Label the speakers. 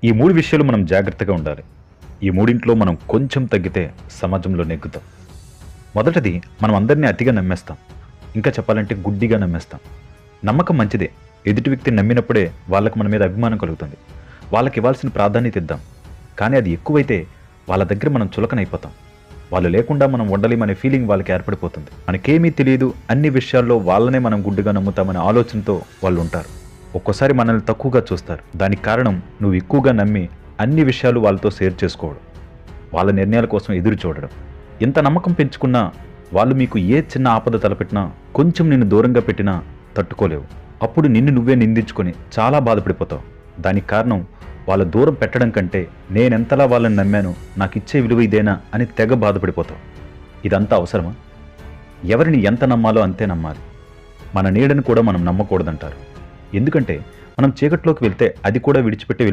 Speaker 1: ఈ 3 విషయాలు మనం జాగ్రత్తగా ఉండాలి. ఈ మూడింట్లో మనం కొంచెం తగ్గితే సమాజంలో నెగ్గుతాం. మొదటిది, మనం అందరినీ అతిగా నమ్మేస్తాం. ఇంకా చెప్పాలంటే గుడ్డిగా నమ్మేస్తాం. నమ్మకం మంచిదే. ఎదుటి వ్యక్తిని నమ్మినప్పుడే వాళ్ళకు మన మీద అభిమానం కలుగుతుంది. వాళ్ళకి ఇవ్వాల్సిన ప్రాధాన్యత ఇద్దాం. కానీ అది ఎక్కువైతే వాళ్ళ దగ్గర మనం చులకనైపోతాం. వాళ్ళు లేకుండా మనం ఉండలేమనే ఫీలింగ్ వాళ్ళకి ఏర్పడిపోతుంది. మనకేమీ తెలియదు, అన్ని విషయాల్లో వాళ్ళనే మనం గుడ్డిగా నమ్ముతామనే ఆలోచనతో వాళ్ళు ఉంటారు. ఒక్కోసారి మనల్ని తక్కువగా చూస్తారు. దానికి కారణం నువ్వు ఎక్కువగా నమ్మి అన్ని విషయాలు వాళ్ళతో షేర్ చేసుకోవడం, వాళ్ళ నిర్ణయాల కోసం ఎదురు చూడడం. ఎంత నమ్మకం పెంచుకున్నా వాళ్ళు మీకు ఏ చిన్న ఆపద తలపెట్టినా, కొంచెం నిన్ను దూరంగా పెట్టినా తట్టుకోలేవు. అప్పుడు నిన్ను నువ్వే నిందించుకొని చాలా బాధపడిపోతావు. దానికి కారణం వాళ్ళ దూరం పెట్టడం కంటే నేనెంతలా వాళ్ళని నమ్మాను, నాకు ఇచ్చే విలువ ఇదేనా అని తెగ బాధపడిపోతావు. ఇదంతా అవసరమా? ఎవరిని ఎంత నమ్మాలో అంతే నమ్మాలి. మన నీడని కూడా మనం నమ్మకూడదంటారు. ఎందుకంటే మనం చీకట్లోకి వెళ్తే అది కూడా విడిచిపెట్టి